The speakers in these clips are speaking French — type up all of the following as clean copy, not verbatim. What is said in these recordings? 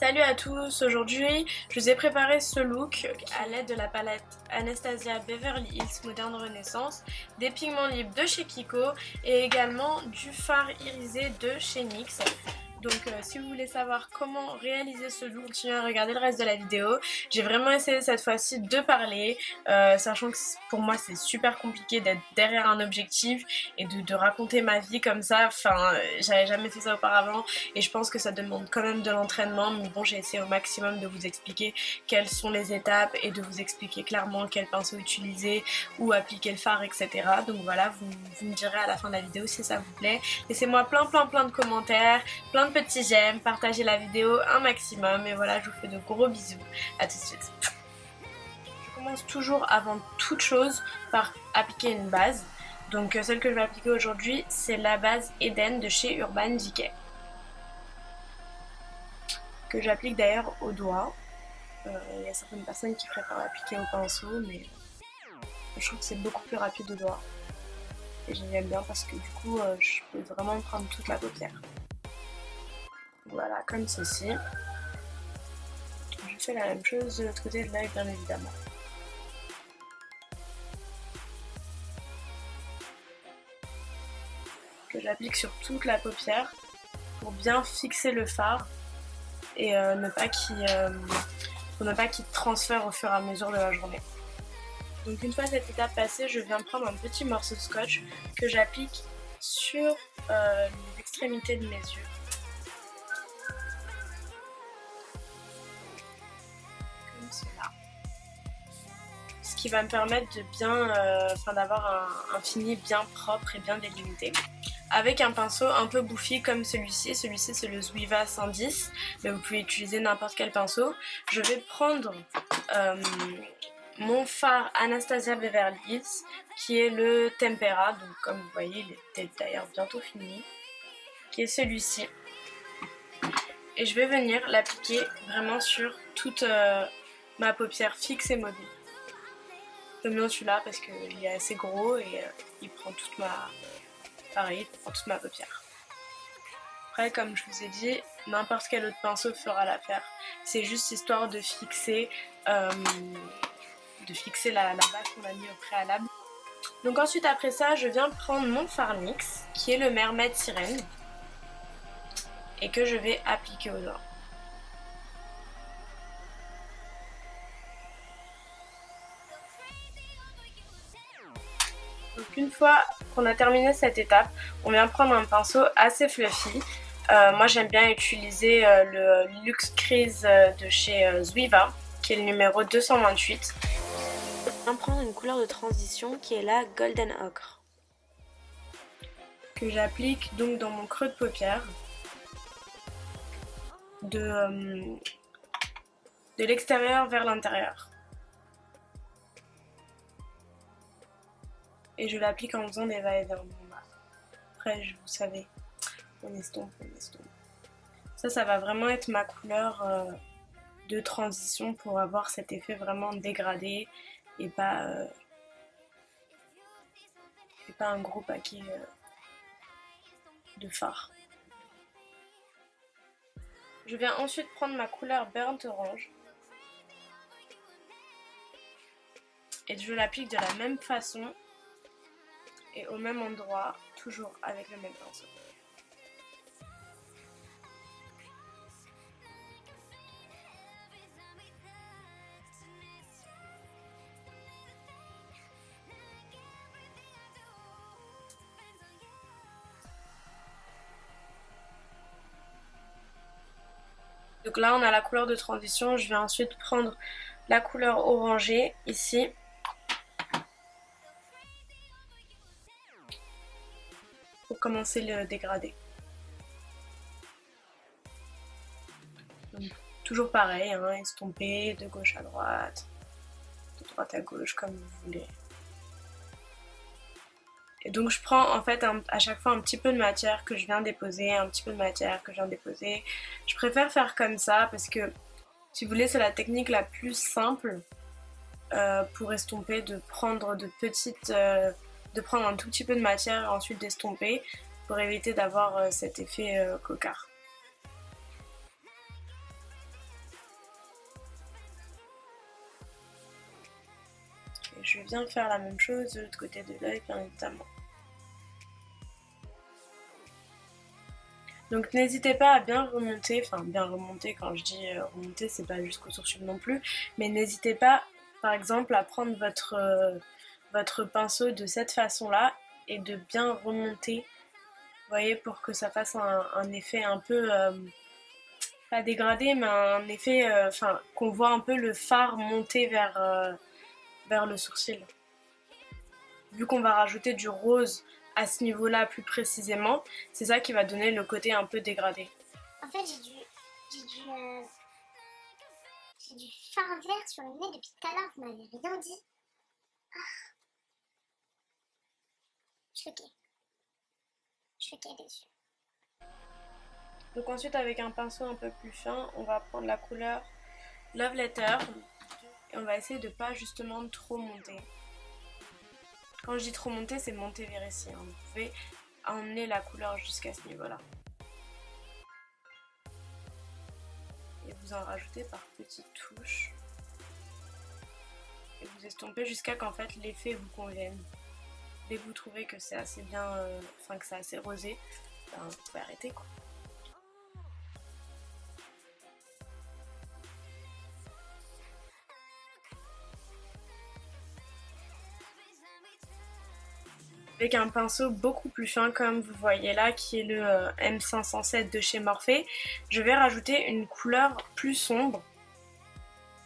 Salut à tous, aujourd'hui je vous ai préparé ce look à l'aide de la palette Anastasia Beverly Hills Moderne Renaissance, des pigments libres de chez Kiko et également du fard irisé de chez NYX. Donc si vous voulez savoir comment réaliser ce look, continuez à regarder le reste de la vidéo. J'ai vraiment essayé cette fois-ci de parler, sachant que pour moi c'est super compliqué d'être derrière un objectif et de raconter ma vie comme ça. Enfin, j'avais jamais fait ça auparavant et je pense que ça demande quand même de l'entraînement. Mais bon, j'ai essayé au maximum de vous expliquer quelles sont les étapes et de vous expliquer clairement quel pinceau utiliser, où appliquer le fard, etc. Donc voilà, vous me direz à la fin de la vidéo si ça vous plaît. Laissez-moi plein de commentaires, plein de petits j'aime, partagez la vidéo un maximum et voilà, je vous fais de gros bisous. À tout de suite. Je commence toujours avant toute chose par appliquer une base. Donc celle que je vais appliquer aujourd'hui, c'est la base Eden de chez Urban Decay, que j'applique d'ailleurs au doigt. Il y a certaines personnes qui préfèrent l'appliquer au pinceau, mais je trouve que c'est beaucoup plus rapide au doigt. Et j'aime bien parce que du coup, je peux vraiment prendre toute la paupière. Voilà, comme ceci. Je fais la même chose de l'autre côté de l'œil, bien évidemment. Que j'applique sur toute la paupière pour bien fixer le fard et pour ne pas qu'il transfère au fur et à mesure de la journée. Donc une fois cette étape passée, je viens prendre un petit morceau de scotch que j'applique sur les extrémités de mes yeux. Ce qui va me permettre de bien, d'avoir un fini bien propre et bien délimité. Avec un pinceau un peu bouffi comme celui-ci c'est le Zuiva 110, mais vous pouvez utiliser n'importe quel pinceau. Je vais prendre mon fard Anastasia Beverly Hills, qui est le Tempera, donc comme vous voyez il est d'ailleurs bientôt fini, qui est celui-ci. Et je vais venir l'appliquer vraiment sur toute ma paupière fixe et mobile. J'aime bien celui-là parce qu'il est assez gros et il prend toute ma paupière. Après, comme je vous ai dit, n'importe quel autre pinceau fera l'affaire. C'est juste histoire de fixer la base qu'on a mis au préalable. Donc ensuite, après ça, je viens prendre mon fard NYX, qui est le Mermaid Sirène, et que je vais appliquer aux doigts. Donc une fois qu'on a terminé cette étape, on vient prendre un pinceau assez fluffy. Moi j'aime bien utiliser le Luxe Crease de chez Zuiva, qui est le numéro 228. On vient prendre une couleur de transition qui est la Golden Ocre, que j'applique donc dans mon creux de paupière, de l'extérieur vers l'intérieur. Et je l'applique en faisant des va-et-vient. Après, vous savez, on estompe. Ça va vraiment être ma couleur de transition pour avoir cet effet vraiment dégradé et pas un gros paquet de fard. Je viens ensuite prendre ma couleur Burnt Orange et je l'applique de la même façon et au même endroit, toujours avec le même pinceau. Donc là on a la couleur de transition, je vais ensuite prendre la couleur orangée ici. Pour commencer le dégradé. Donc, toujours pareil, hein, estomper de gauche à droite, de droite à gauche comme vous voulez. Et donc je prends en fait à chaque fois un petit peu de matière que je viens déposer, un petit peu de matière que je viens déposer. Je préfère faire comme ça parce que si vous voulez c'est la technique la plus simple pour estomper, de prendre un tout petit peu de matière et ensuite d'estomper pour éviter d'avoir cet effet cocard. Et je viens faire la même chose de l'autre côté de l'œil, bien évidemment. Donc n'hésitez pas à bien remonter, enfin bien remonter, quand je dis remonter c'est pas jusqu'au sourcil non plus, mais n'hésitez pas par exemple à prendre votre pinceau de cette façon là et de bien remonter, vous voyez, pour que ça fasse un effet un peu, pas dégradé, mais un effet, enfin qu'on voit un peu le fard monter vers le sourcil. Vu qu'on va rajouter du rose à ce niveau-là plus précisément, c'est ça qui va donner le côté un peu dégradé. En fait, j'ai du fard vert sur le nez depuis tout à l'heure, vous m'avez rien dit. Ah. Choquée. Choquée, déçue. Donc ensuite, avec un pinceau un peu plus fin, on va prendre la couleur Love Letter et on va essayer de pas justement trop monter. Quand je dis trop monter, c'est monter vers ici. Hein. Vous pouvez emmener la couleur jusqu'à ce niveau-là. Et vous en rajoutez par petites touches. Et vous estompez jusqu'à qu'en fait l'effet vous convienne. Dès que vous trouvez que c'est assez bien, que c'est assez rosé, ben, vous pouvez arrêter quoi. Avec un pinceau beaucoup plus fin comme vous voyez là, qui est le M507 de chez Morphe, je vais rajouter une couleur plus sombre.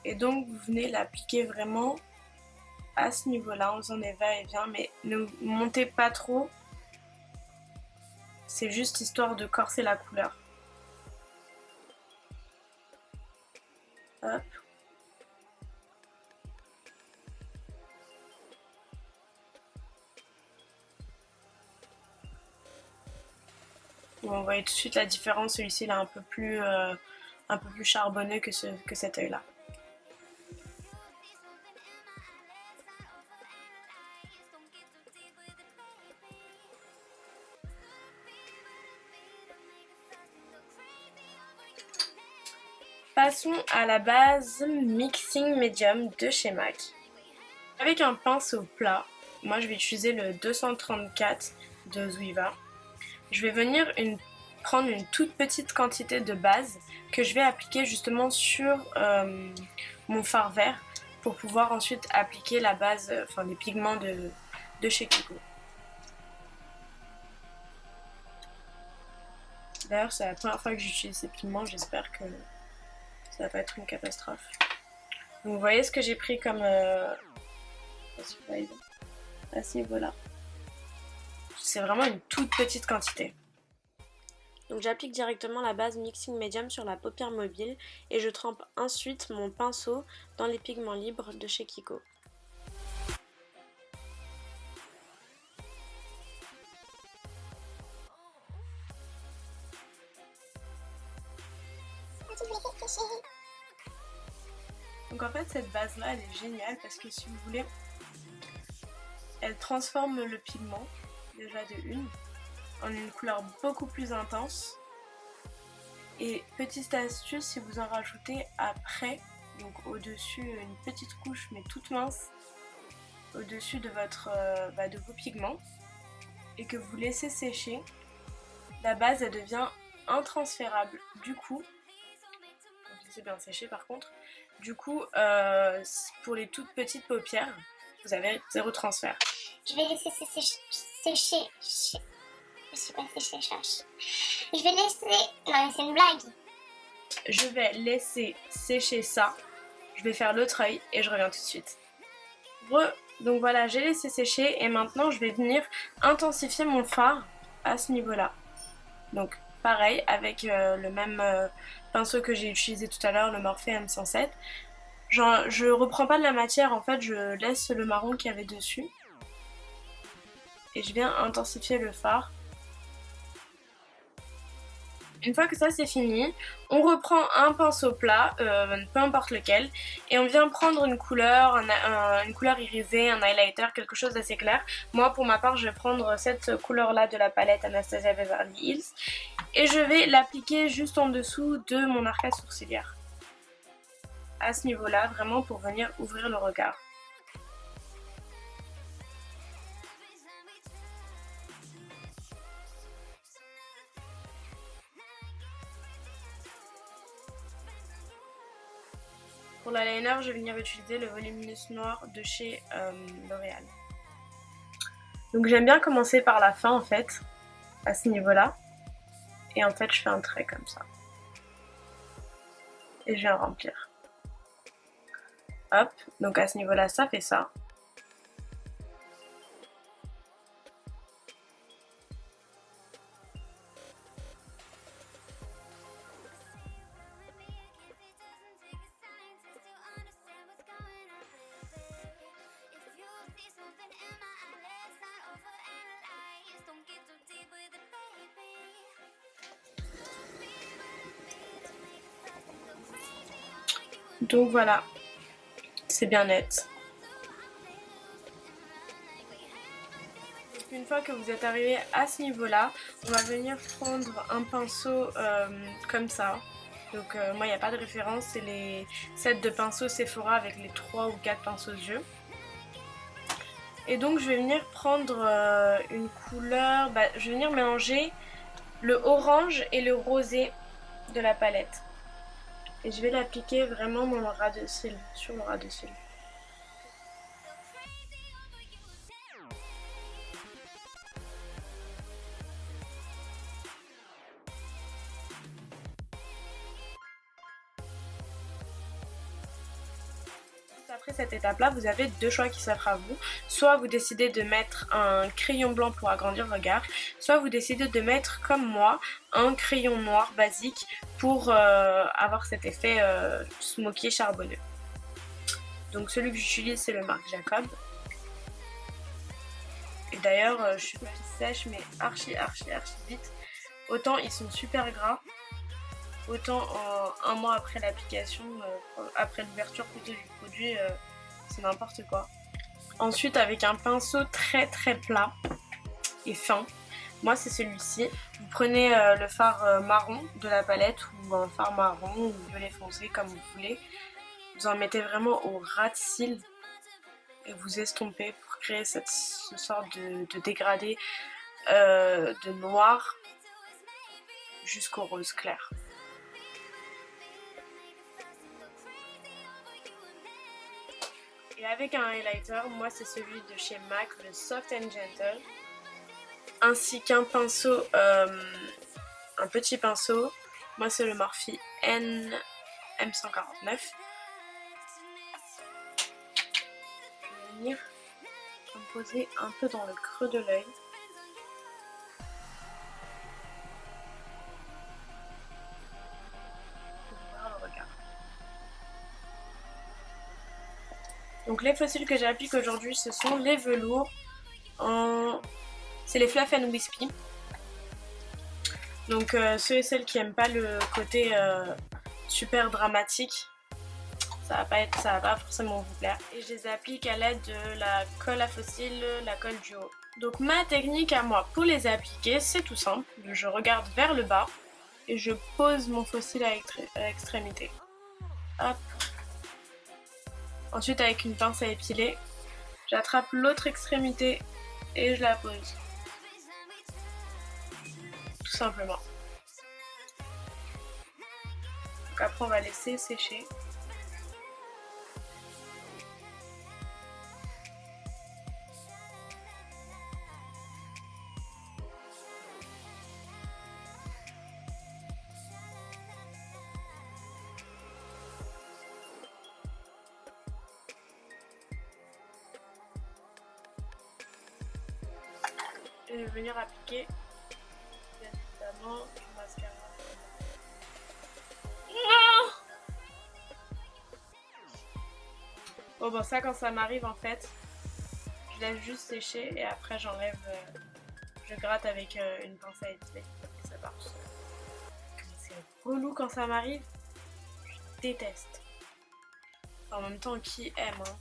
Et donc vous venez l'appliquer vraiment à ce niveau-là en faisant des va-et-vient, mais ne montez pas trop. C'est juste histoire de corser la couleur. Hop. Bon, vous voyez tout de suite la différence, celui-ci il est un peu plus charbonneux que cet œil-là. Passons à la base Mixing Medium de chez MAC. Avec un pinceau plat, moi je vais utiliser le 234 de Zoeva. Je vais venir prendre une toute petite quantité de base que je vais appliquer justement sur mon fard vert pour pouvoir ensuite appliquer la base, les pigments de chez Kiko. D'ailleurs c'est la première fois que j'utilise ces pigments, j'espère que ça va pas être une catastrophe. Donc vous voyez ce que j'ai pris comme à ce niveau-là. C'est vraiment une toute petite quantité. Donc j'applique directement la base Mixing Medium sur la paupière mobile et je trempe ensuite mon pinceau dans les pigments libres de chez Kiko. Donc en fait cette base là elle est géniale parce que si vous voulez, elle transforme le pigment déjà de une en une couleur beaucoup plus intense. Et petite astuce, si vous en rajoutez après, donc au-dessus une petite couche mais toute mince au-dessus de de vos pigments et que vous laissez sécher, la base elle devient intransférable. Du coup, donc laissez bien sécher par contre. Du coup, pour les toutes petites paupières, vous avez zéro transfert. Je vais laisser sécher. Je sais pas sécher, je vais laisser... Non mais c'est une blague. Je vais laisser sécher ça. Je vais faire l'autre œil et je reviens tout de suite. Donc voilà, j'ai laissé sécher et maintenant je vais venir intensifier mon fard à ce niveau-là. Donc pareil, avec le même pinceau que j'ai utilisé tout à l'heure, le Morphe M107. Je reprends pas de la matière, en fait je laisse le marron qu'il y avait dessus. Et je viens intensifier le fard. Une fois que ça c'est fini, on reprend un pinceau plat, peu importe lequel, et on vient prendre une couleur irisée, un highlighter, quelque chose d'assez clair. Moi pour ma part je vais prendre cette couleur là de la palette Anastasia Beverly Hills et je vais l'appliquer juste en dessous de mon arcade sourcilière. À ce niveau là, vraiment pour venir ouvrir le regard. Pour l'eyeliner, je vais venir utiliser le Voluminous Noir de chez L'Oréal. Donc j'aime bien commencer par la fin en fait, à ce niveau-là. Et en fait je fais un trait comme ça. Et je viens remplir. Hop, donc à ce niveau-là ça fait ça. Donc voilà, c'est bien net. Une fois que vous êtes arrivé à ce niveau-là, on va venir prendre un pinceau comme ça. Donc moi il n'y a pas de référence, c'est les sets de pinceaux Sephora avec les 3 ou 4 pinceaux de yeux. Et donc je vais venir prendre une couleur, je vais venir mélanger le orange et le rosé de la palette. Et je vais l'appliquer vraiment dans le ras de cils, sur le ras de cils. Après cette étape-là, vous avez deux choix qui s'offrent à vous. Soit vous décidez de mettre un crayon blanc pour agrandir le regard, soit vous décidez de mettre, comme moi, un crayon noir basique pour avoir cet effet smoky charbonneux. Donc celui que j'utilise, c'est le Marc Jacob. Et d'ailleurs, je suis pas sèche, mais archi vite. Autant ils sont super gras, autant un mois après l'application, après l'ouverture plutôt du produit, c'est n'importe quoi. Ensuite, avec un pinceau très plat et fin, moi c'est celui-ci. Vous prenez le fard marron de la palette ou un fard marron ou violet foncé comme vous voulez. Vous en mettez vraiment au ras de cils et vous estompez pour créer ce sorte de dégradé de noir jusqu'au rose clair. Et avec un highlighter, moi c'est celui de chez MAC, le Soft and Gentle, ainsi qu'un pinceau, un petit pinceau, moi c'est le Morphe M149. Je vais venir me poser un peu dans le creux de l'œil. Donc les fossiles que j'applique aujourd'hui, ce sont les velours, c'est les Fluff and Wispy. Donc ceux et celles qui n'aiment pas le côté super dramatique, ça va pas forcément vous plaire. Et je les applique à l'aide de la colle à fossiles, la colle duo. Donc ma technique à moi pour les appliquer, c'est tout simple. Je regarde vers le bas et je pose mon fossile à l'extrémité. Hop. Ensuite, avec une pince à épiler, j'attrape l'autre extrémité et je la pose. Tout simplement. Donc après, on va laisser sécher. Et je vais venir appliquer bien évidemment du mascara. Bon ça quand ça m'arrive en fait, je laisse juste sécher et après j'enlève, je gratte avec une pince à épiler et ça part tout seul. C'est relou quand ça m'arrive, je déteste. En même temps qui aime hein.